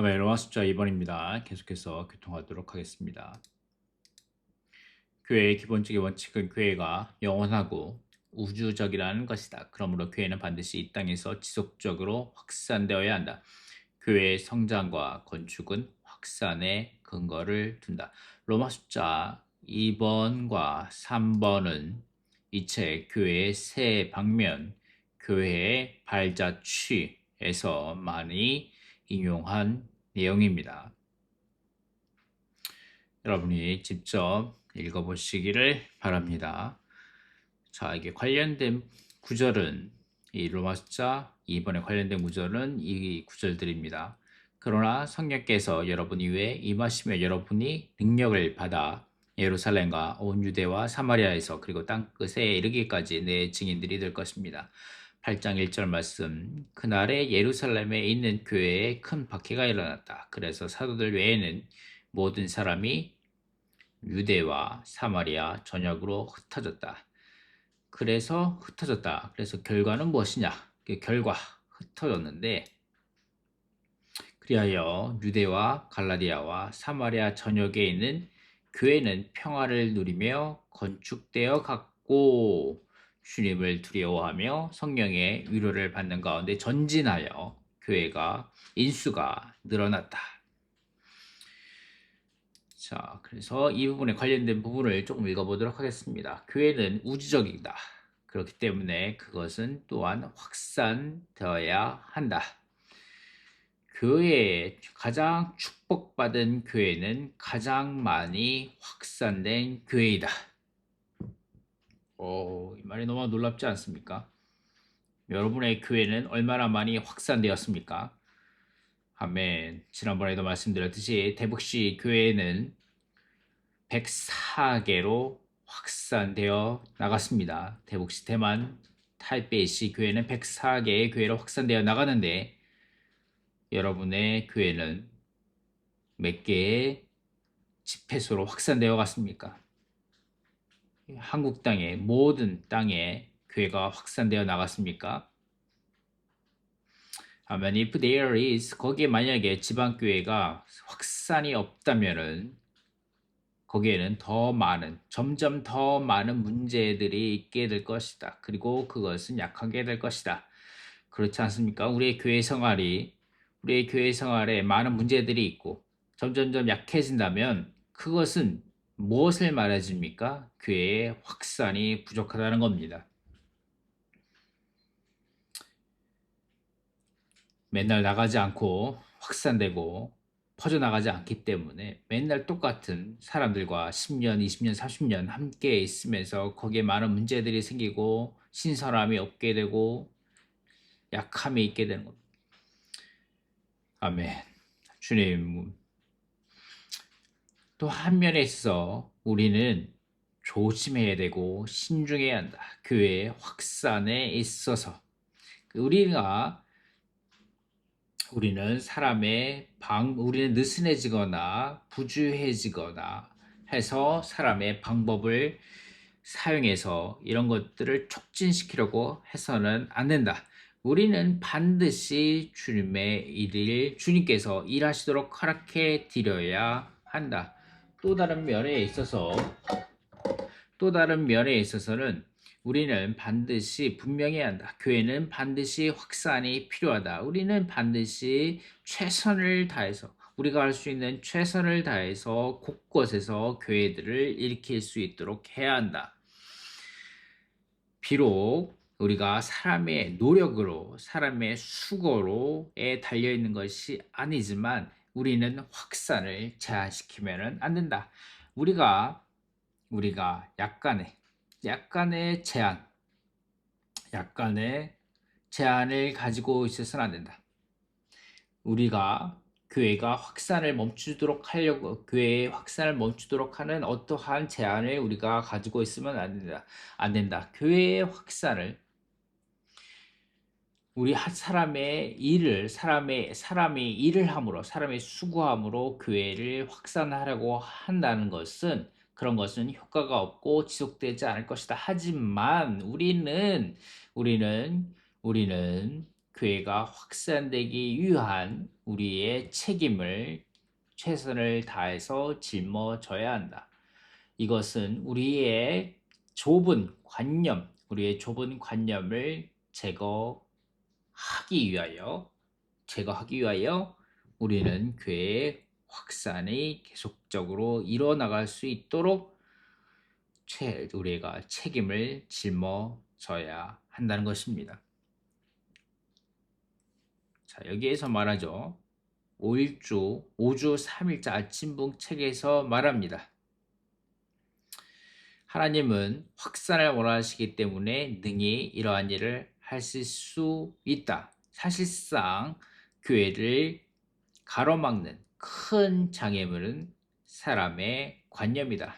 네, 로마 숫자 2번입니다. 계속해서 교통하도록 하겠습니다. 교회의 기본적인 원칙은 교회가 영원하고 우주적이라는 것이다. 그러므로 교회는 반드시 이 땅에서 지속적으로 확산되어야 한다. 교회의 성장과 건축은 확산에 근거를 둔다. 로마 숫자 2번과 3번은 이 책 교회의 새 방면, 교회의 발자취에서 많이 인용한 내용입니다. 여러분이 직접 읽어보시기를 바랍니다. 자, 이게 관련된 구절은 이 로마 숫자 2번에 관련된 구절은 이 구절들입니다. 그러나 성령께서 여러분 위에 임하시며 여러분이 능력을 받아 예루살렘과 온 유대와 사마리아에서 그리고 땅끝에 이르기까지 내 증인들이 될 것입니다. 8장 1절 말씀. 그날에 예루살렘에 있는 교회에 큰 박해가 일어났다. 그래서 사도들 외에는 모든 사람이 유대와 사마리아 전역으로 흩어졌다. 그래서 결과는 무엇이냐? 그 결과 흩어졌는데 그리하여 유대와 갈라디아와 사마리아 전역에 있는 교회는 평화를 누리며 건축되어 갔고 주님을 두려워하며 성령의 위로를 받는 가운데 전진하여 교회가 인수가 늘어났다. 자, 그래서 이 부분에 관련된 부분을 조금 읽어보도록 하겠습니다. 교회는 우주적이다. 그렇기 때문에 그것은 또한 확산되어야 한다. 교회에 가장 축복받은 교회는 가장 많이 확산된 교회이다. 이 말이 너무 놀랍지 않습니까? 여러분의 교회는 얼마나 많이 확산되었습니까? 아멘. 지난번에도 말씀드렸듯이 대북시 교회는 104개로 확산되어 나갔습니다. 대북시 대만 타이베이시 교회는 104개의 교회로 확산되어 나가는데 여러분의 교회는 몇 개의 집회소로 확산되어 갔습니까? 한국 땅의 모든 땅에 교회가 확산되어 나갔습니까? 아멘. If there is 거기에 만약에 지방교회가 확산이 없다면은 거기에는 점점 더 많은 문제들이 있게 될 것이다. 그리고 그것은 약하게 될 것이다. 그렇지 않습니까? 우리의 교회 생활에 많은 문제들이 있고 점점점 약해진다면 그것은 무엇을 말해줍니까? 교회의 확산이 부족하다는 겁니다. 맨날 나가지 않고 확산되고 퍼져나가지 않기 때문에 맨날 똑같은 사람들과 10년, 20년, 30년 함께 있으면서 거기에 많은 문제들이 생기고 신선함이 없게 되고 약함이 있게 되는 겁니다. 아멘. 주님, 또 한 면에 있어서 우리는 조심해야 되고 신중해야 한다. 교회의 확산에 있어서 우리가 우리는 느슨해지거나 부주해지거나 해서 사람의 방법을 사용해서 이런 것들을 촉진시키려고 해서는 안 된다. 우리는 반드시 주님께서 일하시도록 허락해 드려야 한다. 또 다른 면에 있어서 또 다른 면에 있어서는 우리는 반드시 분명해야 한다. 교회는 반드시 확산이 필요하다. 우리는 반드시 최선을 다해서 우리가 할 수 있는 최선을 다해서 곳곳에서 교회들을 일으킬 수 있도록 해야 한다. 비록 우리가 사람의 노력으로, 사람의 수고로에 달려있는 것이 아니지만 우리는 확산을 제한시키면 안 된다. 우리가 약간의 약간의 제한을 가지고 있어서는 안 된다. 우리가 교회의 확산을 멈추도록 하는 어떠한 제한을 우리가 가지고 있으면 안 된다. 교회의 확산을 우리 한 사람이 일을 함으로, 사람의 수고함으로 교회를 확산하려고 한다는 것은 그런 것은 효과가 없고 지속되지 않을 것이다. 하지만 우리는 교회가 확산되기 위한 우리의 책임을 최선을 다해서 짊어져야 한다. 이것은 우리의 좁은 관념을 제거하기 위하여 우리는 교회의 확산이 계속적으로 일어나갈 수 있도록 우리가 책임을 짊어져야 한다는 것입니다. 자, 여기에서 말하죠. 5주 3일자 아침붕 책에서 말합니다. 하나님은 확산을 원하시기 때문에 능히 이러한 일을 하실 수 있다. 사실상 교회를 가로막는 큰 장애물은 사람의 관념이다.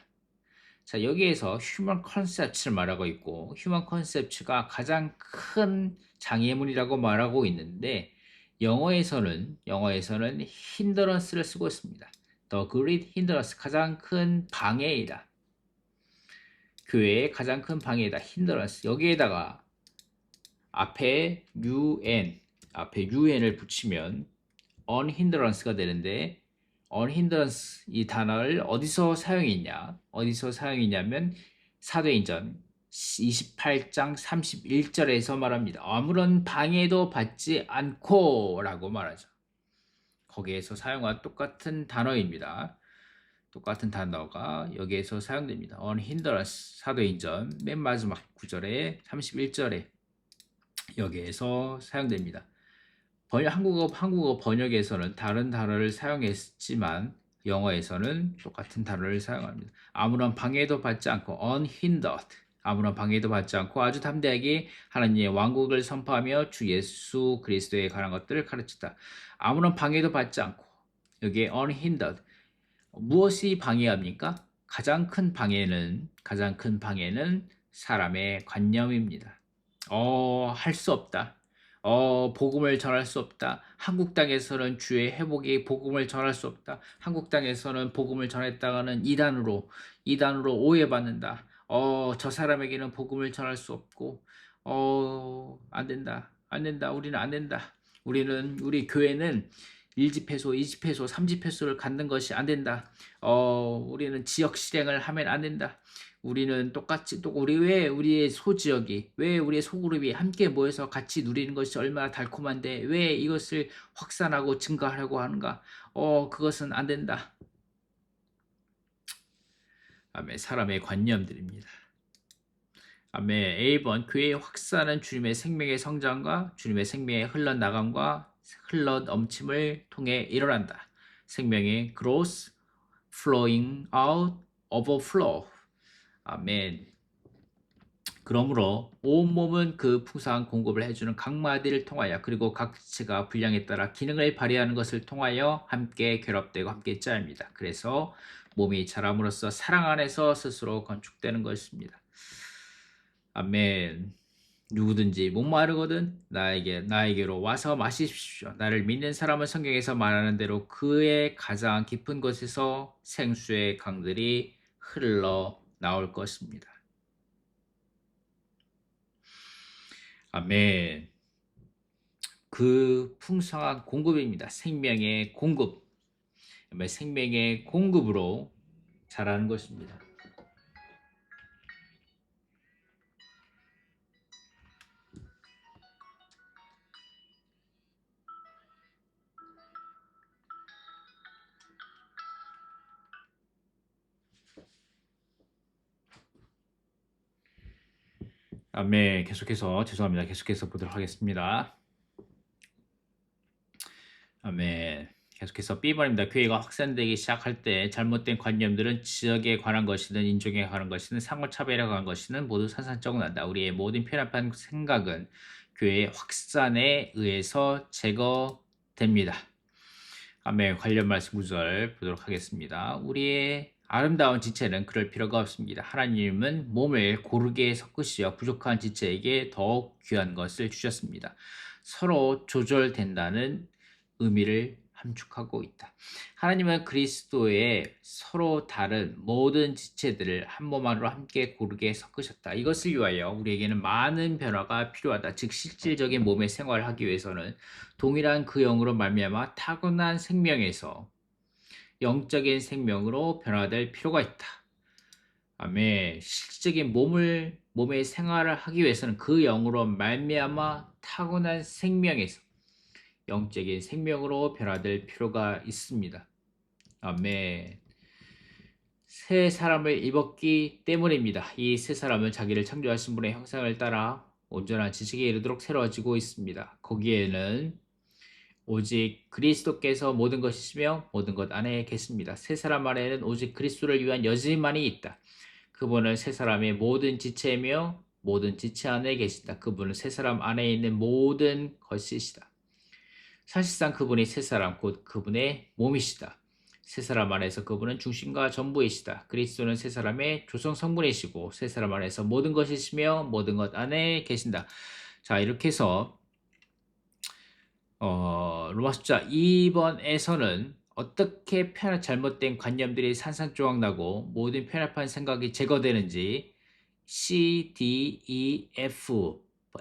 자, 여기에서 휴먼 컨셉츠를 말하고 있고, 휴먼 컨셉츠가 가장 큰 장애물이라고 말하고 있는데, 영어에서는 힌더런스를 쓰고 있습니다. The great hindrance, 가장 큰 방해이다. 교회의 가장 큰 방해이다. 힌더런스. 여기에다가 앞에 un을 붙이면 unhindrance가 되는데, unhindrance 이 단어를 어디서 사용했냐면 사도행전 28장 31절에서 말합니다. 아무런 방해도 받지 않고 라고 말하죠. 거기에서 사용한 똑같은 단어입니다. 똑같은 단어가 여기에서 사용됩니다. unhindrance, 사도행전 맨 마지막 구절에 31절에 여기에서 사용됩니다. 한국어 번역에서는 다른 단어를 사용했지만 영어에서는 똑같은 단어를 사용합니다. 아무런 방해도 받지 않고 unhindered, 아무런 방해도 받지 않고 아주 담대하게 하나님의 왕국을 선포하며 주 예수 그리스도에 관한 것들을 가르치다. 아무런 방해도 받지 않고, 여기에 unhindered, 무엇이 방해합니까? 가장 큰 방해는 사람의 관념입니다. 할 수 없다. 복음을 전할 수 없다. 한국 땅에서는 주의 회복이 복음을 전할 수 없다. 한국 땅에서는 복음을 전했다가는 이단으로 오해받는다. 저 사람에게는 복음을 전할 수 없고, 안 된다. 우리는 안 된다. 우리 교회는 1집회소, 2집회소, 3집회소를 갖는 것이 안 된다. 우리는 지역 실행을 하면 안 된다. 우리는 우리의 소지역이, 왜 우리의 소그룹이 함께 모여서 같이 누리는 것이 얼마나 달콤한데 왜 이것을 확산하고 증가하려고 하는가? 그것은 안 된다. 아멘. 사람의 관념들입니다. 아멘. A번, 교회의 확산은 주님의 생명의 성장과 주님의 생명의 흘러나감과 흘러넘침을 통해 일어난다. 생명의 growth, flowing out, overflow. 아멘. 그러므로 온몸은 그 풍성한 공급을 해주는 각 마디를 통하여, 그리고 각 지체가 분량에 따라 기능을 발휘하는 것을 통하여 함께 결합되고 함께 짜입니다. 그래서 몸이 자람으로써 사랑 안에서 스스로 건축되는 것입니다. 아멘. 누구든지 목마르거든 나에게로 와서 마시십시오. 나를 믿는 사람은 성경에서 말하는 대로 그의 가장 깊은 곳에서 생수의 강들이 흘러 나올 것입니다. 아멘. 그 풍성한 공급입니다. 생명의 공급. 생명의 공급으로 자라는 것입니다. 아멘. 계속해서 보도록 하겠습니다. 아멘. 계속해서 B번입니다. 교회가 확산되기 시작할 때 잘못된 관념들은 지역에 관한 것이든 인종에 관한 것이든 상호차별에 관한 것이든 모두 산산적으로 난다. 우리의 모든 편협한 생각은 교회의 확산에 의해서 제거됩니다. 아멘. 관련 말씀 구절 보도록 하겠습니다. 우리의 아름다운 지체는 그럴 필요가 없습니다. 하나님은 몸을 고르게 섞으시어 부족한 지체에게 더욱 귀한 것을 주셨습니다. 서로 조절된다는 의미를 함축하고 있다. 하나님은 그리스도의 서로 다른 모든 지체들을 한 몸 안으로 함께 고르게 섞으셨다. 이것을 위하여 우리에게는 많은 변화가 필요하다. 즉 실질적인 몸의 생활을 하기 위해서는 동일한 그 영으로 말미암아 타고난 생명에서 영적인 생명으로 변화될 필요가 있다. 아멘. 실질적인 몸의 생활을 하기 위해서는 그 영으로 말미암아 타고난 생명에서 영적인 생명으로 변화될 필요가 있습니다. 아멘. 새 사람을 입었기 때문입니다. 이 새 사람은 자기를 창조하신 분의 형상을 따라 온전한 지식에 이르도록 새로워지고 있습니다. 거기에는 오직 그리스도께서 모든 것이시며 모든 것 안에 계십니다. 새 사람 안에는 오직 그리스도를 위한 여지만이 있다. 그분은 새 사람의 모든 지체이며 모든 지체 안에 계신다. 그분은 새 사람 안에 있는 모든 것이시다. 사실상 그분이 새 사람 곧 그분의 몸이시다. 새 사람 안에서 그분은 중심과 전부이시다. 그리스도는 새 사람의 조성 성분이시고 새 사람 안에서 모든 것이시며 모든 것 안에 계신다. 자, 이렇게 해서 로마숫자 2번에서는 어떻게 잘못된 관념들이 산산조각나고 모든 편협한 생각이 제거되는지 C, D, E,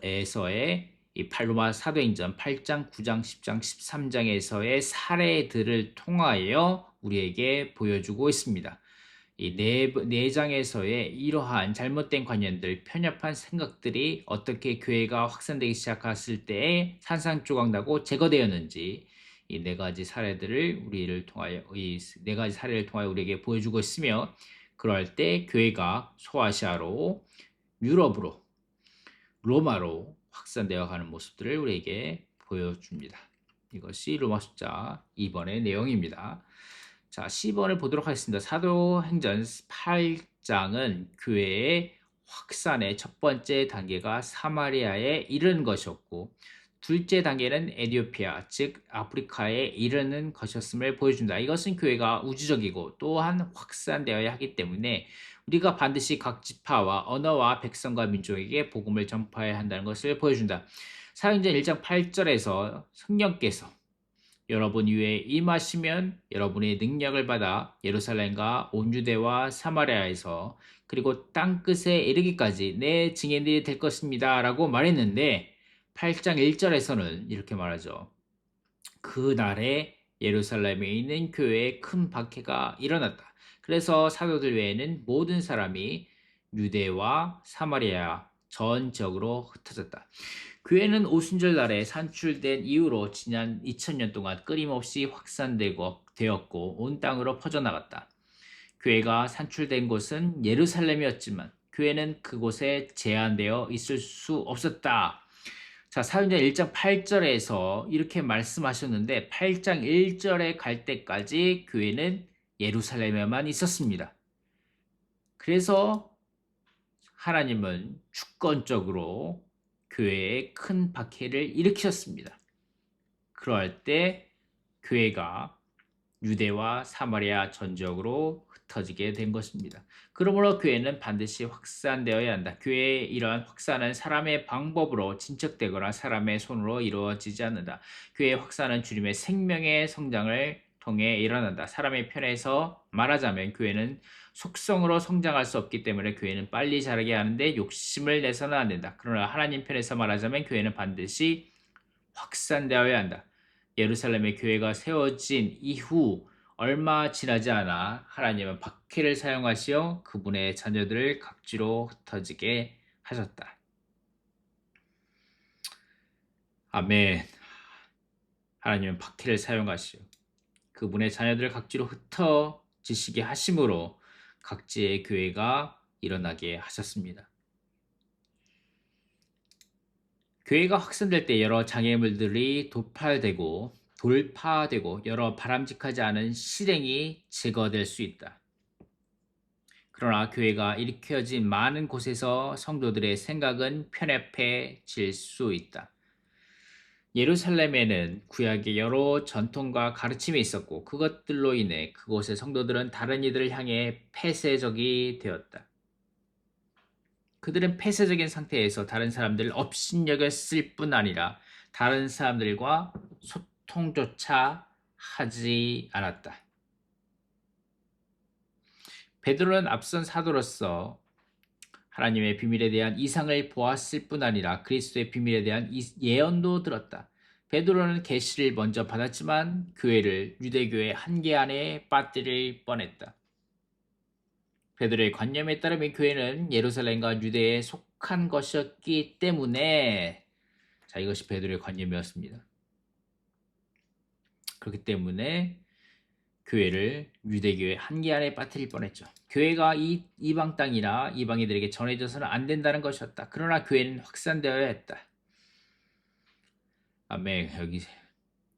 F에서의 이 로마 사도행전 8장, 9장, 10장, 13장에서의 사례들을 통하여 우리에게 보여주고 있습니다. 이 네 장에서의 이러한 잘못된 관념들, 편협한 생각들이 어떻게 교회가 확산되기 시작했을 때에 산산조각나고 제거되었는지 이 네 가지 사례들을 이 네 가지 사례를 통하여 우리에게 보여주고 있으며 그럴 때 교회가 소아시아로 유럽으로 로마로 확산되어 가는 모습들을 우리에게 보여줍니다. 이것이 로마 숫자 2번의 내용입니다. 자, 10번을 보도록 하겠습니다. 사도행전 8장은 교회의 확산의 첫 번째 단계가 사마리아에 이르는 것이었고 둘째 단계는 에티오피아, 즉 아프리카에 이르는 것이었음을 보여준다. 이것은 교회가 우주적이고 또한 확산되어야 하기 때문에 우리가 반드시 각 지파와 언어와 백성과 민족에게 복음을 전파해야 한다는 것을 보여준다. 사도행전 1장 8절에서 성령께서 여러분 위에 임하시면 여러분의 능력을 받아 예루살렘과 온 유대와 사마리아에서 그리고 땅끝에 이르기까지 내 증인들이 될 것입니다. 라고 말했는데 8장 1절에서는 이렇게 말하죠. 그날에 예루살렘에 있는 교회에 큰 박해가 일어났다. 그래서 사도들 외에는 모든 사람이 유대와 사마리아 전 지역으로 흩어졌다. 교회는 오순절 날에 산출된 이후로 지난 2000년 동안 끊임없이 되었고 온 땅으로 퍼져나갔다. 교회가 산출된 곳은 예루살렘이었지만 교회는 그곳에 제한되어 있을 수 없었다. 자, 사도행전 1장 8절에서 이렇게 말씀하셨는데 8장 1절에 갈 때까지 교회는 예루살렘에만 있었습니다. 그래서 하나님은 주권적으로 교회에 큰 박해를 일으키셨습니다. 그럴 때 교회가 유대와 사마리아 전 지역으로 흩어지게 된 것입니다. 그러므로 교회는 반드시 확산되어야 한다. 교회의 이러한 확산은 사람의 방법으로 진척되거나 사람의 손으로 이루어지지 않는다. 교회의 확산은 주님의 생명의 성장을 통해 일어난다. 사람의 편에서 말하자면 교회는 속성으로 성장할 수 없기 때문에 교회는 빨리 자라게 하는데 욕심을 내서는 안 된다. 그러나 하나님 편에서 말하자면 교회는 반드시 확산되어야 한다. 예루살렘의 교회가 세워진 이후 얼마 지나지 않아 하나님은 박해를 사용하시어 그분의 자녀들을 각지로 흩어지게 하셨다. 아멘. 하나님은 박해를 사용하시어 그분의 자녀들을 각지로 흩어지시게 하심으로 각지의 교회가 일어나게 하셨습니다. 교회가 확산될 때 여러 장애물들이 돌파되고 여러 바람직하지 않은 실행이 제거될 수 있다. 그러나 교회가 일으켜진 많은 곳에서 성도들의 생각은 편협해질 수 있다. 예루살렘에는 구약의 여러 전통과 가르침이 있었고 그것들로 인해 그곳의 성도들은 다른 이들을 향해 폐쇄적이 되었다. 그들은 폐쇄적인 상태에서 다른 사람들을 업신여겼을 뿐 아니라 다른 사람들과 소통조차 하지 않았다. 베드로는 앞선 사도로서 하나님의 비밀에 대한 이상을 보았을 뿐 아니라 그리스도의 비밀에 대한 예언도 들었다. 베드로는 계시를 먼저 받았지만 교회를 유대교의 한계 안에 빠뜨릴 뻔했다. 베드로의 관념에 따르면 교회는 예루살렘과 유대에 속한 것이었기 때문에 이것이 베드로의 관념이었습니다. 그렇기 때문에 교회를 유대교의 한계 안에 빠뜨릴 뻔했죠. 교회가 이방 땅이나 이방인들에게 전해져서는 안 된다는 것이었다. 그러나 교회는 확산되어야 했다. 아멘. 여기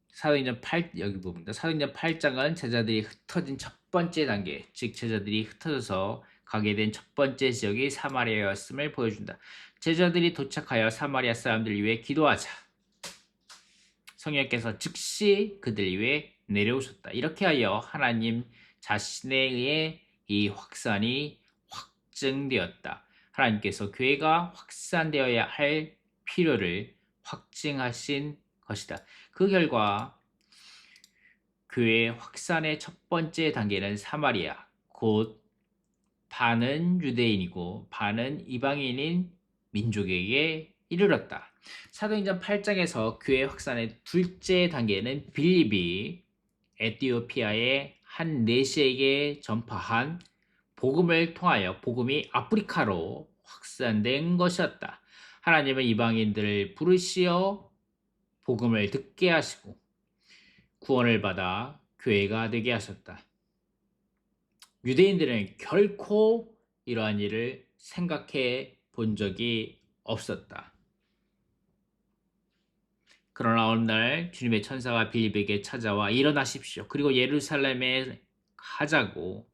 사도행전 8 여기 부분입니다. 사도행전 8장은 제자들이 흩어진 첫 번째 단계, 즉 제자들이 흩어져서 가게 된 첫 번째 지역이 사마리아였음을 보여준다. 제자들이 도착하여 사마리아 사람들 위해 기도하자. 성령께서 즉시 그들 위해 내려오셨다. 이렇게 하여 하나님 자신에 의해 이 확산이 확증되었다. 하나님께서 교회가 확산되어야 할 필요를 확증하신 것이다. 그 결과 교회 확산의 첫 번째 단계는 사마리아, 곧 반은 유대인이고 반은 이방인인 민족에게 이르렀다. 사도행전 8장에서 교회 확산의 둘째 단계는 빌립이 에티오피아의 한 내시에게 전파한 복음을 통하여 복음이 아프리카로 확산된 것이었다. 하나님은 이방인들을 부르시어 복음을 듣게 하시고 구원을 받아 교회가 되게 하셨다. 유대인들은 결코 이러한 일을 생각해 본 적이 없었다. 그러나 어느 날 주님의 천사가 빌립에게 찾아와 일어나십시오. 그리고 예루살렘에 가자고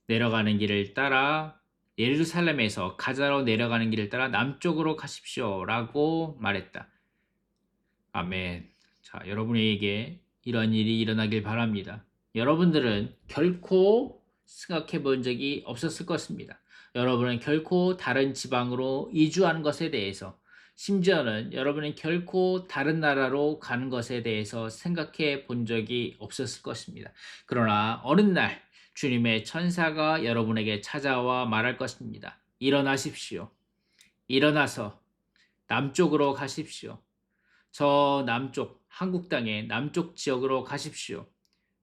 내려가는 길을 따라 예루살렘에서 가자로 내려가는 길을 따라 남쪽으로 가십시오. 라고 말했다. 아멘. 자, 여러분에게 이런 일이 일어나길 바랍니다. 여러분들은 결코 생각해 본 적이 없었을 것입니다. 여러분은 결코 다른 지방으로 이주하는 것에 대해서 심지어는 여러분은 결코 다른 나라로 가는 것에 대해서 생각해 본 적이 없었을 것입니다. 그러나 어느 날 주님의 천사가 여러분에게 찾아와 말할 것입니다. 일어나십시오. 일어나서 남쪽으로 가십시오. 저 남쪽, 한국 땅의 남쪽 지역으로 가십시오.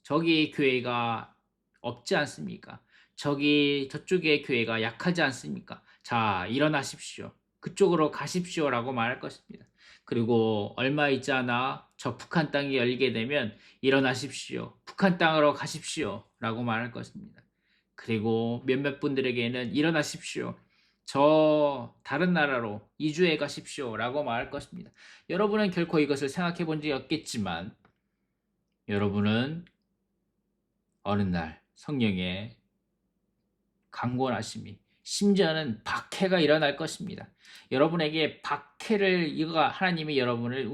저기 교회가 없지 않습니까? 저쪽에 교회가 약하지 않습니까? 자, 일어나십시오. 그쪽으로 가십시오. 라고 말할 것입니다. 그리고 얼마 있지 않아 저 북한 땅이 열리게 되면 일어나십시오. 북한 땅으로 가십시오. 라고 말할 것입니다. 그리고 몇몇 분들에게는 일어나십시오. 저 다른 나라로 이주해 가십시오. 라고 말할 것입니다. 여러분은 결코 이것을 생각해 본 적이 없겠지만 여러분은 어느 날 성령의 강권하심이 심지어는 박해가 일어날 것입니다. 여러분에게 박해를 하나님이 여러분을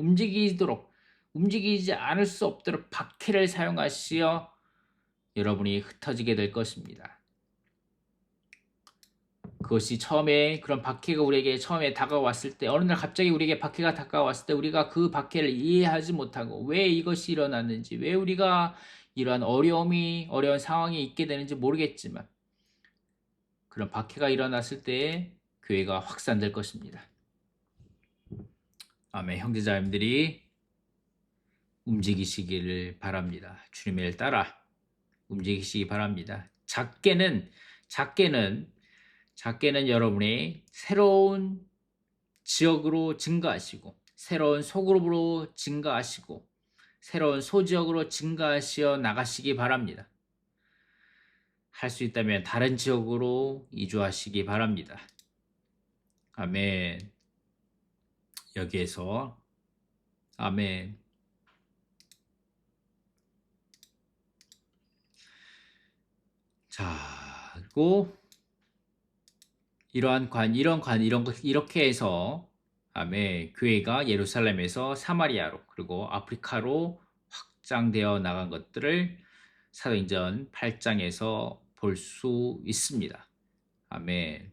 움직이지 않을 수 없도록 박해를 사용하시어 여러분이 흩어지게 될 것입니다. 그것이 처음에 그런 박해가 우리에게 처음에 다가왔을 때 어느 날 갑자기 우리에게 박해가 다가왔을 때 우리가 그 박해를 이해하지 못하고 왜 이것이 일어났는지 왜 우리가 이러한 어려운 상황이 있게 되는지 모르겠지만 그런 박해가 일어났을 때 교회가 확산될 것입니다. 아멘. 형제자매들이 움직이시기를 바랍니다. 주님의 일 따라 움직이시기 바랍니다. 작게는 여러분의 새로운 지역으로 증가하시고 새로운 소그룹으로 증가하시고 새로운 소지역으로 증가하시어 나가시기 바랍니다. 할 수 있다면 다른 지역으로 이주하시기 바랍니다. 아멘. 여기에서 아멘. 자, 그리고 이렇게 해서 아멘. 교회가 예루살렘에서 사마리아로 그리고 아프리카로 확장되어 나간 것들을 사도행전 8장에서 볼 수 있습니다. 아멘.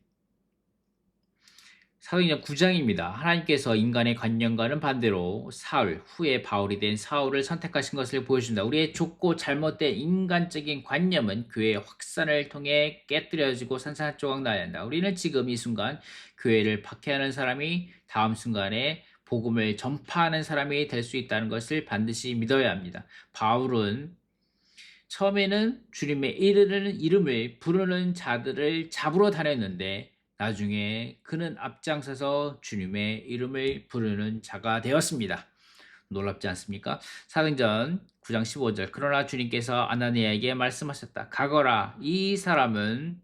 사도행전 9장입니다. 하나님께서 인간의 관념과는 반대로 사울, 후에 바울이 된 사울을 선택하신 것을 보여준다. 우리의 좁고 잘못된 인간적인 관념은 교회의 확산을 통해 깨뜨려지고 산산조각 나야 한다. 우리는 지금 이 순간 교회를 박해하는 사람이 다음 순간에 복음을 전파하는 사람이 될 수 있다는 것을 반드시 믿어야 합니다. 바울은 처음에는 주님의 이름을 부르는 자들을 잡으러 다녔는데 나중에 그는 앞장서서 주님의 이름을 부르는 자가 되었습니다. 놀랍지 않습니까? 사도행전 9장 15절 그러나 주님께서 아나니아에게 말씀하셨다. 가거라. 이 사람은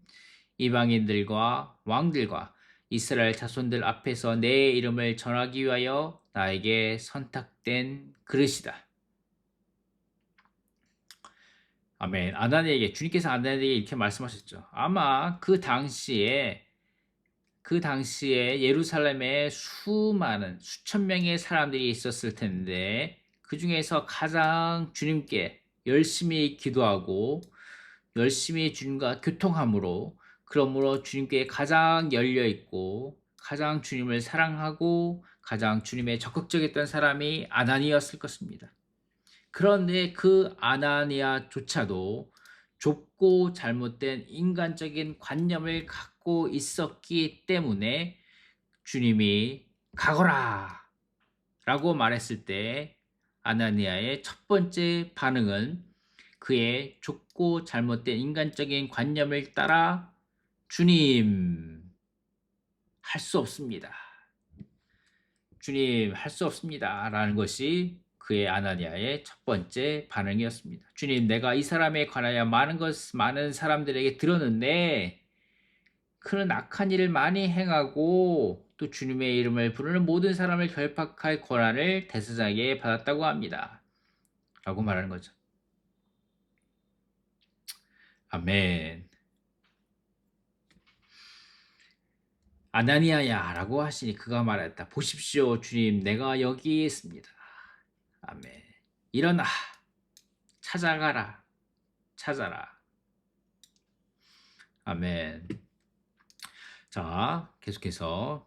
이방인들과 왕들과 이스라엘 자손들 앞에서 내 이름을 전하기 위하여 나에게 선택된 그릇이다. 아멘. 주님께서 아나니에게 이렇게 말씀하셨죠. 아마 그 당시에 예루살렘에 수천 명의 사람들이 있었을 텐데, 그 중에서 가장 주님께 열심히 기도하고, 열심히 주님과 교통함으로, 그러므로 주님께 가장 열려있고, 가장 주님을 사랑하고, 가장 주님에 적극적이었던 사람이 아나니였을 것입니다. 그런데 그 아나니아조차도 좁고 잘못된 인간적인 관념을 갖고 있었기 때문에 주님이 가거라 라고 말했을 때 아나니아의 첫 번째 반응은 그의 좁고 잘못된 인간적인 관념을 따라 주님, 할 수 없습니다. 주님, 할 수 없습니다. 라는 것이 그의 아나니아의 첫 번째 반응이었습니다. 주님, 내가 이 사람에 관하여 많은 사람들에게 들었는데, 그는 악한 일을 많이 행하고, 또 주님의 이름을 부르는 모든 사람을 결박할 권한을 대제사장에게 받았다고 합니다. 라고 말하는 거죠. 아멘. 아나니아야 라고 하시니 그가 말했다. 보십시오, 주님, 내가 여기 있습니다. 아멘. 일어나, 찾아가라, 찾아라. 아멘. 자, 계속해서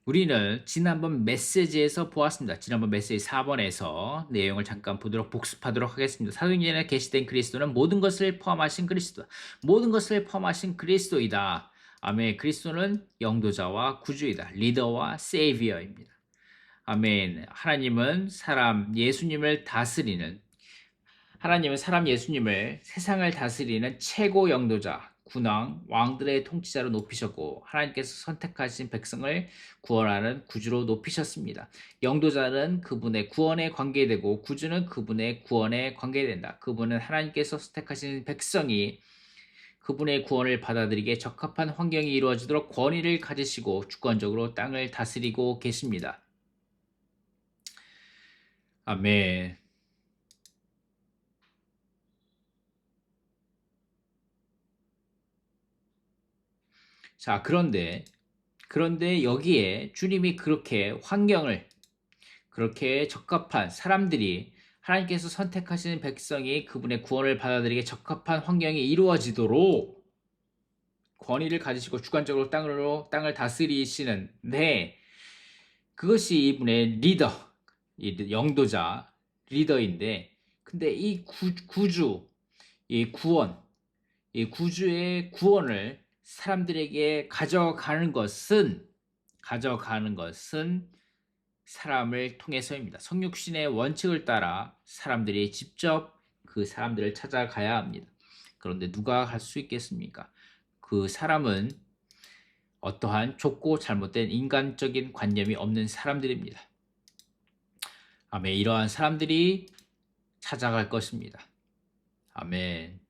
우리는 지난번 메시지에서 보았습니다. 지난번 메시지 4번에서 내용을 잠깐 복습하도록 하겠습니다. 사도행전에 계시된 그리스도는 모든 것을 포함하신 그리스도다. 모든 것을 포함하신 그리스도이다. 아멘. 그리스도는 영도자와 구주이다. 리더와 세이비어입니다. 아멘. 하나님은 사람 예수님을 세상을 다스리는 최고 영도자, 군왕, 왕들의 통치자로 높이셨고 하나님께서 선택하신 백성을 구원하는 구주로 높이셨습니다. 영도자는 그분의 구원에 관계되고 구주는 그분의 구원에 관계된다. 그분은 하나님께서 선택하신 백성이 그분의 구원을 받아들이기에 적합한 환경이 이루어지도록 권위를 가지시고 주권적으로 땅을 다스리고 계십니다. 아멘. 자, 그런데 여기에 주님이 그렇게 적합한 사람들이 하나님께서 선택하시는 백성이 그분의 구원을 받아들이기에 적합한 환경이 이루어지도록 권위를 가지시고 주관적으로 땅을 다스리시는데 그것이 이분의 이 영도자 리더인데 근데 이 구주의 구원을 사람들에게 가져가는 것은 사람을 통해서입니다. 성육신의 원칙을 따라 사람들이 직접 그 사람들을 찾아가야 합니다. 그런데 누가 할 수 있겠습니까? 그 사람은 어떠한 좁고 잘못된 인간적인 관념이 없는 사람들입니다. 아멘. 이러한 사람들이 찾아갈 것입니다. 아멘.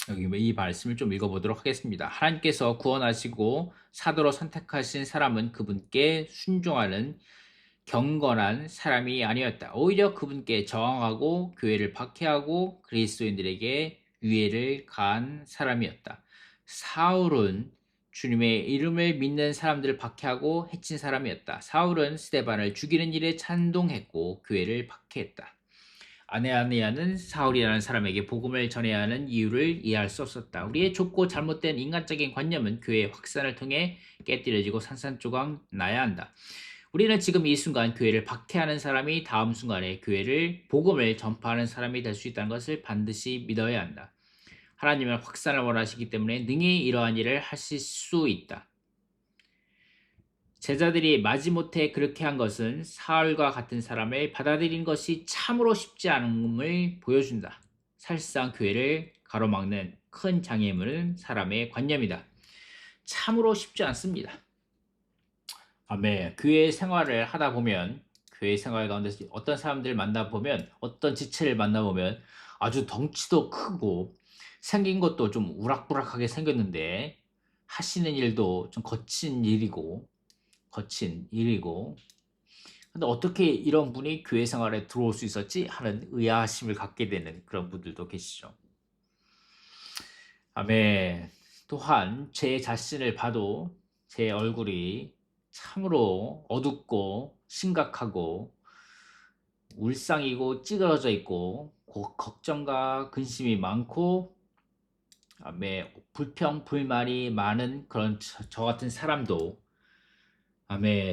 여기 이 말씀을 좀 읽어보도록 하겠습니다. 하나님께서 구원하시고 사도로 선택하신 사람은 그분께 순종하는 경건한 사람이 아니었다. 오히려 그분께 저항하고 교회를 박해하고 그리스도인들에게 유해를 가한 사람이었다. 사울은 주님의 이름을 믿는 사람들을 박해하고 해친 사람이었다. 사울은 스데반을 죽이는 일에 찬동했고 교회를 박해했다. 아네아니아는 사울이라는 사람에게 복음을 전해야 하는 이유를 이해할 수 없었다. 우리의 좁고 잘못된 인간적인 관념은 교회의 확산을 통해 깨뜨려지고 산산조각 나야 한다. 우리는 지금 이 순간 교회를 박해하는 사람이 다음 순간에 교회를 복음을 전파하는 사람이 될 수 있다는 것을 반드시 믿어야 한다. 하나님은 확산을 원하시기 때문에 능히 이러한 일을 하실 수 있다. 제자들이 마지못해 그렇게 한 것은 사울과 같은 사람을 받아들인 것이 참으로 쉽지 않음을 보여준다. 사실상 교회를 가로막는 큰 장애물은 사람의 관념이다. 참으로 쉽지 않습니다. 아멘. 교회 생활을 하다 보면, 교회 생활 가운데 어떤 사람들 만나보면, 어떤 지체를 만나보면 아주 덩치도 크고 생긴 것도 좀 우락부락하게 생겼는데 하시는 일도 좀 거친 일이고, 근데 어떻게 이런 분이 교회 생활에 들어올 수 있었지? 하는 의아심을 갖게 되는 그런 분들도 계시죠. 아멘. 또한 제 자신을 봐도 제 얼굴이 참으로 어둡고 심각하고 울상이고 찌그러져 있고 걱정과 근심이 많고 불평 불만이 많은 그런 저 같은 사람도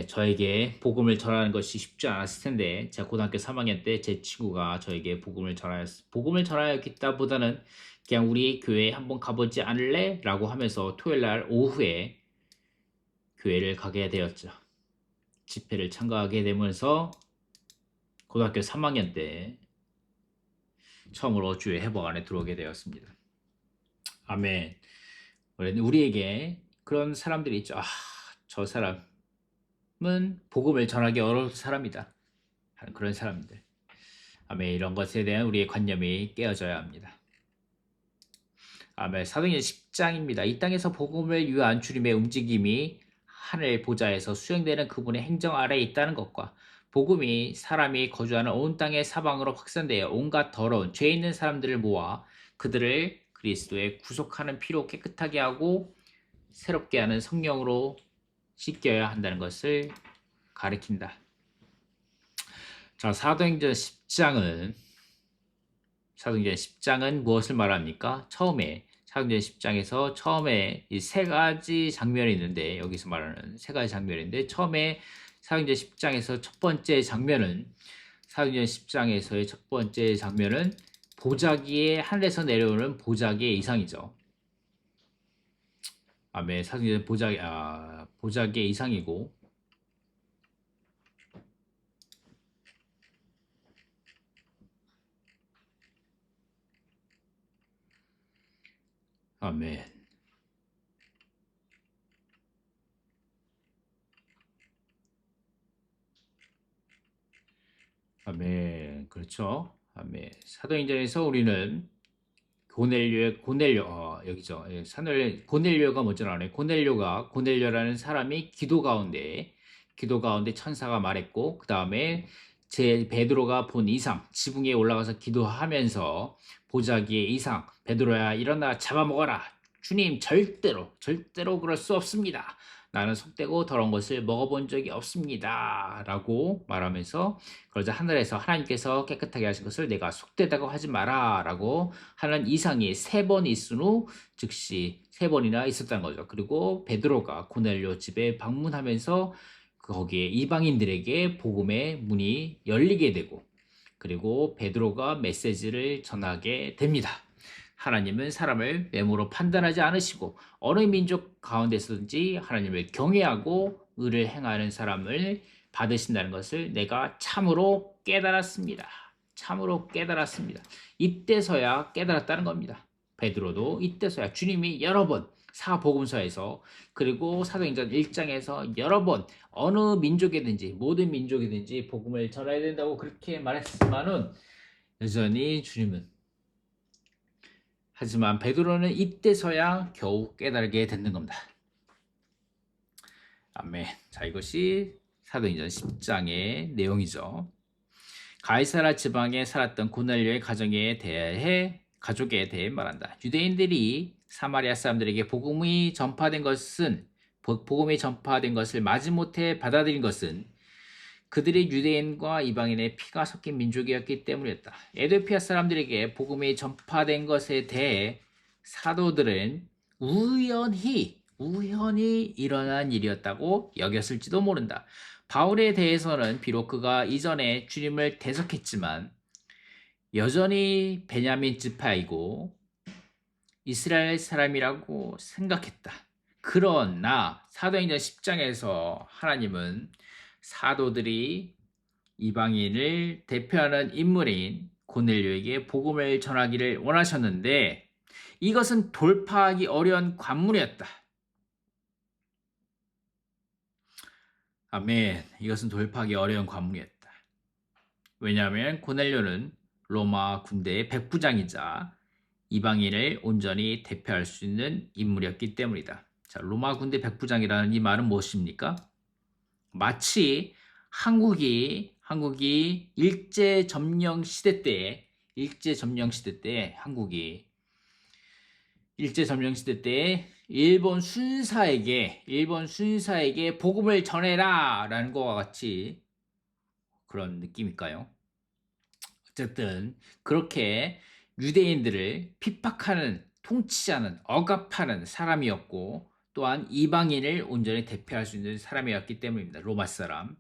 저에게 복음을 전하는 것이 쉽지 않았을 텐데, 제가 고등학교 3학년 때 제 친구가 저에게 복음을 전하였기보다는 그냥 우리 교회에 한번 가보지 않을래? 라고 하면서 토요일 날 오후에 교회를 가게 되었죠. 집회를 참가하게 되면서 고등학교 3학년 때 처음으로 주의 회복 안에 들어오게 되었습니다. 아멘. 우리에게 그런 사람들이 있죠. 저 사람은 복음을 전하기 어려운 사람이다. 그런 사람들. 아멘. 이런 것에 대한 우리의 관념이 깨어져야 합니다. 아멘. 사도행전 10장입니다. 이 땅에서 복음을 위한 주님의 움직임이 하늘 보좌에서 수행되는 그분의 행정 아래에 있다는 것과 복음이 사람이 거주하는 온 땅의 사방으로 확산되어 온갖 더러운 죄 있는 사람들을 모아 그들을 그리스도의 구속하는 피로 깨끗하게 하고 새롭게 하는 성령으로 씻겨야 한다는 것을 가리킨다. 자, 사도행전 10장은 무엇을 말합니까? 사도행전 10장에서 처음에 이 세 가지 장면이 있는데, 여기서 말하는 세 가지 장면인데, 처음에 사도행전 10장에서 사도행전 10장에서의 첫 번째 장면은 하늘에서 내려오는 보자기의 이상이죠. 사도행전 보자기의 이상이고, 아멘. 아멘. 그렇죠. 아멘. 사도행전에서 우리는 여기죠. 고넬료가 먼저 나오네. 고넬료라는 사람이 기도 가운데 천사가 말했고, 그 다음에 베드로가 본 이상, 지붕 위에 올라가서 기도하면서 보자기의 이상, 베드로야 일어나 잡아먹어라. 주님 절대로 그럴 수 없습니다. 나는 속되고 더러운 것을 먹어본 적이 없습니다. 라고 말하면서, 그러자 하늘에서 하나님께서 깨끗하게 하신 것을 내가 속되다고 하지 마라. 라고 하는 이상이 3번 있은 후 즉시 3번이나 있었다는 거죠. 그리고 베드로가 고넬료 집에 방문하면서 거기에 이방인들에게 복음의 문이 열리게 되고, 그리고 베드로가 메시지를 전하게 됩니다. 하나님은 사람을 외모로 판단하지 않으시고 어느 민족 가운데서든지 하나님을 경외하고 의를 행하는 사람을 받으신다는 것을 내가 참으로 깨달았습니다. 이때서야 깨달았다는 겁니다. 베드로도 이때서야 주님이 여러 번 사복음서에서, 그리고 사도행전 1장에서 여러 번 모든 민족이든지 복음을 전해야 된다고 그렇게 말했지만은 여전히 하지만 베드로는 이때서야 겨우 깨달게 되는 겁니다. 아멘. 자, 이것이 사도행전 10장의 내용이죠. 가이사라 지방에 살았던 고넬료의 가족에 대해 말한다. 유대인들이 사마리아 사람들에게 복음이 전파된 것을 마지못해 받아들인 것은 그들이 유대인과 이방인의 피가 섞인 민족이었기 때문이었다. 에도피아 사람들에게 복음이 전파된 것에 대해 사도들은 우연히 일어난 일이었다고 여겼을지도 모른다. 바울에 대해서는 비록 그가 이전에 주님을 대적했지만 여전히 베냐민 지파이고 이스라엘 사람이라고 생각했다. 그러나 사도행전 10장에서 하나님은 사도들이 이방인을 대표하는 인물인 고넬료에게 복음을 전하기를 원하셨는데 이것은 돌파하기 어려운 관문이었다. 아멘. 이것은 돌파하기 어려운 관문이었다. 왜냐하면 고넬료는 로마 군대의 백부장이자 이방인을 온전히 대표할 수 있는 인물이었기 때문이다. 자, 로마 군대 백부장이라는 이 말은 무엇입니까? 마치 한국이 일제 점령 시대 때 한국이 일제 점령 시대 때 일본 순사에게 복음을 전해라라는 것과 같이 그런 느낌일까요? 어쨌든 그렇게 유대인들을 핍박하는, 통치하는, 억압하는 사람이었고 또한 이방인을 온전히 대표할 수 있는 사람이었기 때문입니다. 로마 사람.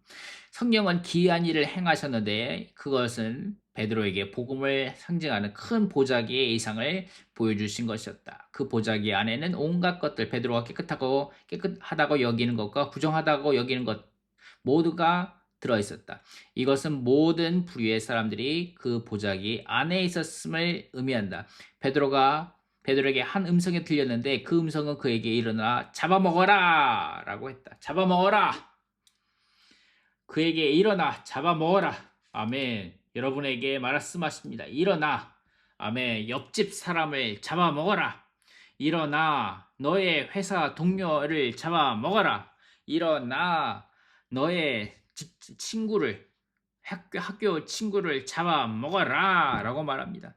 성령은 기이한 일을 행하셨는데 그것은 베드로에게 복음을 상징하는 큰 보자기의 이상을 보여주신 것이었다. 그 보자기 안에는 온갖 것들, 베드로가 깨끗하다고 여기는 것과 부정하다고 여기는 것 모두가 들어있었다. 이것은 모든 부류의 사람들이 그 보자기 안에 있었음을 의미한다. 베드로에게 한 음성이 들렸는데 그 음성은 그에게 일어나 잡아먹어라 라고 했다. 잡아먹어라. 그에게 일어나 잡아먹어라. 아멘. 여러분에게 말씀하십니다. 일어나. 아멘. 옆집 사람을 잡아먹어라. 일어나. 너의 회사 동료를 잡아먹어라. 일어나. 너의 친구를 학교 친구를 잡아먹어라 라고 말합니다.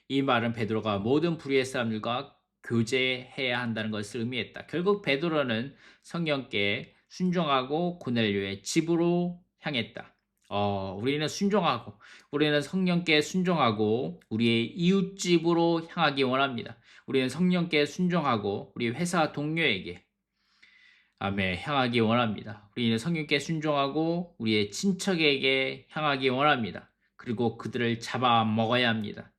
이 말은 베드로가 모든 부류의 사람들과 교제해야 한다는 것을 의미했다. 결국 베드로는 성령께 순종하고 고넬료의 집으로 향했다. 우리는 성령께 순종하고 우리의 이웃집으로 향하기 원합니다. 우리는 성령께 순종하고 우리 회사 동료에게 향하기 원합니다. 우리는 성령께 순종하고 우리의 친척에게 향하기 원합니다. 그리고 그들을 잡아먹어야 합니다.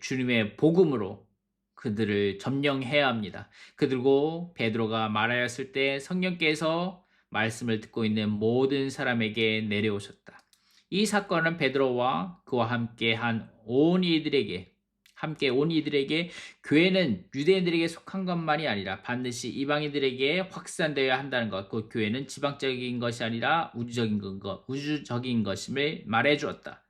주님의 복음으로 그들을 점령해야 합니다. 그리고 베드로가 말하였을 때 성령께서 말씀을 듣고 있는 모든 사람에게 내려오셨다. 이 사건은 베드로와 그와 함께 온 이들에게 교회는 유대인들에게 속한 것만이 아니라 반드시 이방인들에게 확산되어야 한다는 것, 그 교회는 지방적인 것이 아니라 우주적인 것임을 말해주었다.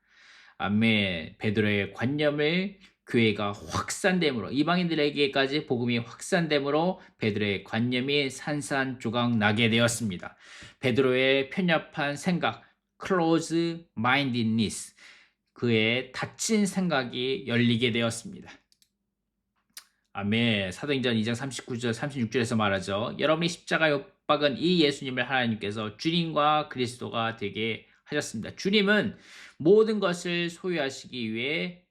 아멘. 베드로의 관념을 교회가 확산됨으로 이방인들에게까지 복음이 확산됨으로 베드로의 관념이 산산조각 나게 되었습니다. 베드로의 편협한 생각, close mindedness, 그의 닫힌 생각이 열리게 되었습니다. 아멘. 사도행전 2장 39절 36절에서 말하죠. 여러분이 십자가에 못 박은 이 예수님을 하나님께서 주님과 그리스도가 되게 하셨습니다. 주님은 모든 것을 소유하시기 위해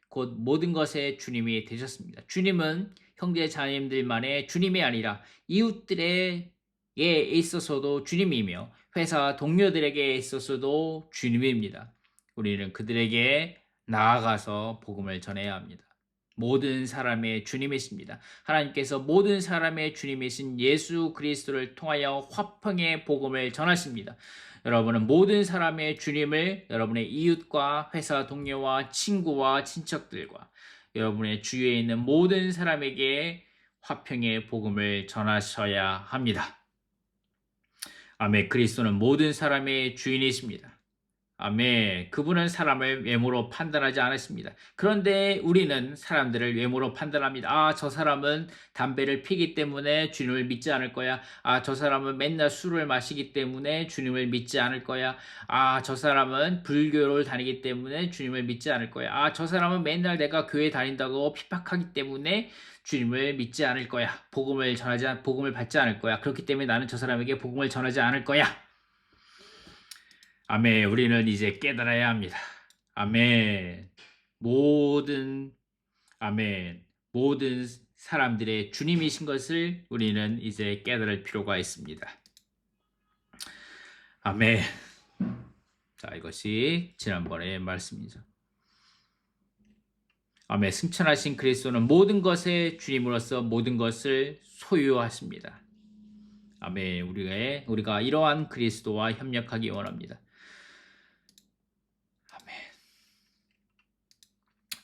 곧 모든 것의 주님이 되셨습니다. 주님은 형제 자매님들만의 주님이 아니라 이웃들에게 있어서도 주님이며 회사 동료들에게 있어서도 주님입니다. 우리는 그들에게 나아가서 복음을 전해야 합니다. 모든 사람의 주님이십니다. 하나님께서 모든 사람의 주님이신 예수 그리스도를 통하여 화평의 복음을 전하십니다. 여러분은 모든 사람의 주님을 여러분의 이웃과 회사 동료와 친구와 친척들과 여러분의 주위에 있는 모든 사람에게 화평의 복음을 전하셔야 합니다. 아멘. 그리스도는 모든 사람의 주인이십니다. 아멘. 그분은 사람을 외모로 판단하지 않았습니다. 그런데 우리는 사람들을 외모로 판단합니다. 아, 저 사람은 담배를 피기 때문에 주님을 믿지 않을 거야. 아, 저 사람은 맨날 술을 마시기 때문에 주님을 믿지 않을 거야. 아, 저 사람은 불교를 다니기 때문에 주님을 믿지 않을 거야. 아, 저 사람은 맨날 내가 교회 다닌다고 핍박하기 때문에 주님을 믿지 않을 거야. 복음을 받지 않을 거야. 그렇기 때문에 나는 저 사람에게 복음을 전하지 않을 거야. 아멘. 우리는 이제 깨달아야 합니다. 아멘. 모든, 아멘. 모든 사람들의 주님이신 것을 우리는 이제 깨달을 필요가 있습니다. 아멘. 자, 이것이 지난번의 말씀이죠. 아멘. 승천하신 그리스도는 모든 것의 주님으로서 모든 것을 소유하십니다. 아멘. 우리가 이러한 그리스도와 협력하기 원합니다.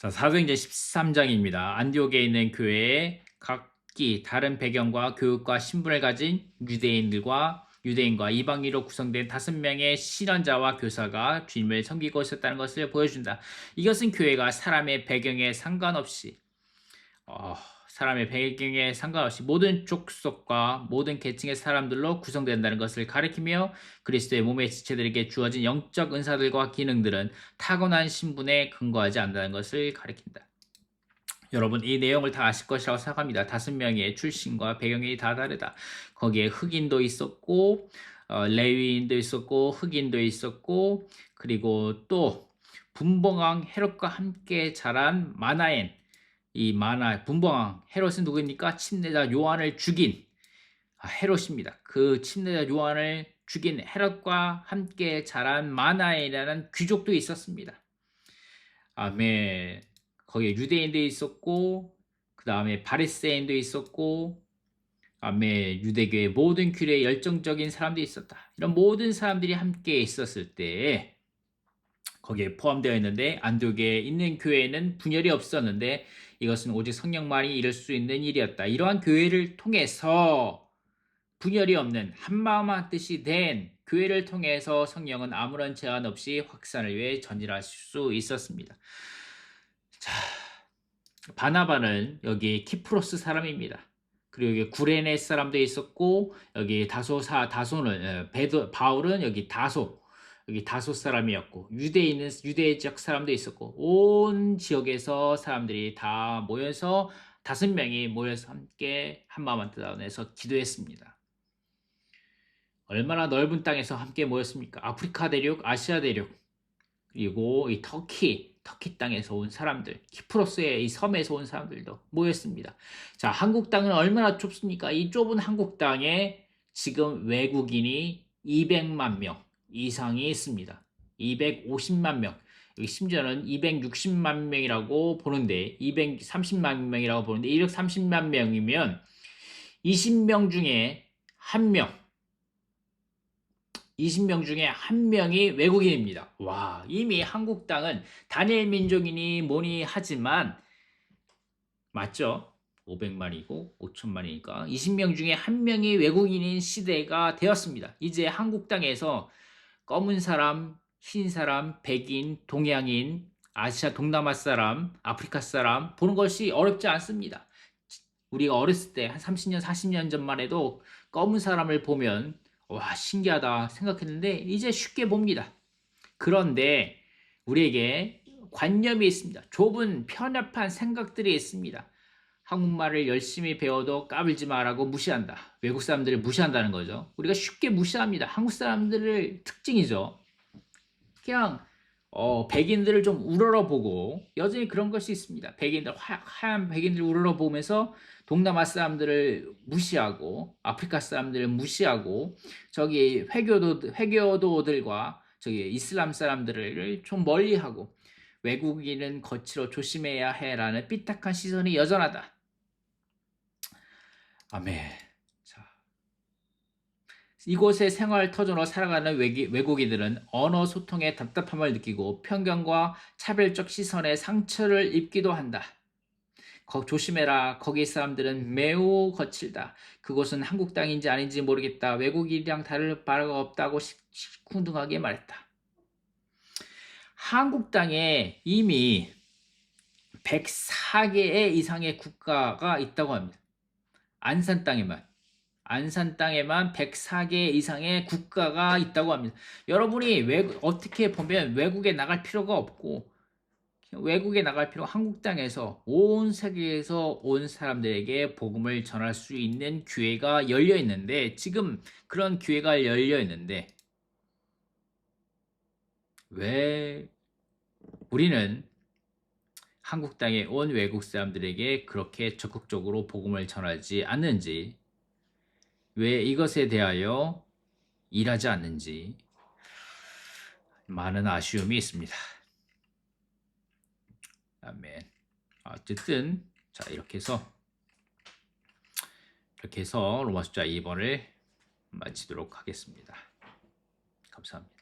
자, 사도행전 13장입니다. 안디옥에 있는 교회에 각기 다른 배경과 교육과 신분을 가진 유대인과 이방인으로 구성된 5명의 신원자와 교사가 주님을 섬기고 있었다는 것을 보여준다. 이것은 교회가 사람의 배경에 상관없이 모든 족속과 모든 계층의 사람들로 구성된다는 것을 가리키며 그리스도의 몸의 지체들에게 주어진 영적 은사들과 기능들은 타고난 신분에 근거하지 않는다는 것을 가리킨다. 여러분, 이 내용을 다 아실 것이라고 생각합니다. 5명의 출신과 배경이 다 다르다. 거기에 흑인도 있었고 레위인도 있었고 흑인도 있었고 그리고 또 분봉왕 헤롯과 함께 자란 분봉왕 헤롯은 누구입니까? 침례자 요한을 죽인 헤롯입니다. 그 침례자 요한을 죽인 헤롯과 함께 자란 마나엔이라는 귀족도 있었습니다. 아멘. 거기에 유대인도 있었고 그 다음에 바리새인도 있었고 아멘. 유대교의 모든 규례에 열정적인 사람들이 있었다. 이런 모든 사람들이 함께 있었을 때 거기에 포함되어 있는데 안디옥에 있는 교회에는 분열이 없었는데 이것은 오직 성령만이 이룰 수 있는 일이었다. 이러한 교회를 통해서 분열이 없는 한마음 한뜻이 된 교회를 통해서 성령은 아무런 제한 없이 확산을 위해 전진하실 수 있었습니다. 자, 바나바는 여기 키프로스 사람입니다. 그리고 여기 구레네 사람도 있었고 여기 바울은 여기 다소 사람이었고 유대적 사람도 있었고 온 지역에서 사람들이 다 모여서 5명이 모여서 함께 한마음 한뜻 안에서 기도했습니다. 얼마나 넓은 땅에서 함께 모였습니까? 아프리카 대륙, 아시아 대륙, 그리고 이 터키 땅에서 온 사람들, 키프로스의 이 섬에서 온 사람들도 모였습니다. 자, 한국 땅은 얼마나 좁습니까? 이 좁은 한국 땅에 지금 외국인이 200만 명 이상이 있습니다. 250만 명. 여기 심지어는 260만 명이라고 보는데 230만 명이라고 보는데 230만 명이면 20명 중에 한 명 20명 중에 한 명이 외국인입니다. 와, 이미 한국 땅은 단일 민족이니 뭐니 하지만 맞죠? 500만이고 5천만이니까 20명 중에 한 명이 외국인인 시대가 되었습니다. 이제 한국 땅에서 검은 사람, 흰 사람, 백인, 동양인, 아시아 동남아 사람, 아프리카 사람 보는 것이 어렵지 않습니다. 우리가 어렸을 때 한 30년, 40년 전만 해도 검은 사람을 보면 와, 신기하다 생각했는데 이제 쉽게 봅니다. 그런데 우리에게 관념이 있습니다. 좁은 편협한 생각들이 있습니다. 한국말을 열심히 배워도 까불지 마라고 무시한다. 외국 사람들을 무시한다는 거죠. 우리가 쉽게 무시합니다. 한국 사람들의 특징이죠. 그냥 백인들을 좀 우러러보고 여전히 그런 것이 있습니다. 하얀 백인들 우러러보면서 동남아 사람들을 무시하고 아프리카 사람들을 무시하고 저기 회교도들과 저기 이슬람 사람들을 좀 멀리하고 외국인은 거칠어 조심해야 해라는 삐딱한 시선이 여전하다. 아멘. 자, 이곳의 생활 터전으로 살아가는 외국인들은 언어 소통에 답답함을 느끼고 편견과 차별적 시선에 상처를 입기도 한다. 조심해라. 거기 사람들은 매우 거칠다. 그곳은 한국 땅인지 아닌지 모르겠다. 외국인이랑 다를 바가 없다고 시큰둥하게 말했다. 한국 땅에 이미 104개 이상의 국가가 있다고 합니다. 안산 땅에만 104개 이상의 국가가 있다고 합니다. 여러분이 어떻게 보면 외국에 나갈 필요가 없고, 외국에 나갈 필요, 한국 땅에서 온 세계에서 온 사람들에게 복음을 전할 수 있는 기회가 열려 있는데, 지금 그런 기회가 열려 있는데 왜 우리는 한국 땅에 온 외국 사람들에게 그렇게 적극적으로 복음을 전하지 않는지, 왜 이것에 대하여 일하지 않는지 많은 아쉬움이 있습니다. 아멘. 어쨌든 자, 이렇게 해서 로마서 2번을 마치도록 하겠습니다. 감사합니다.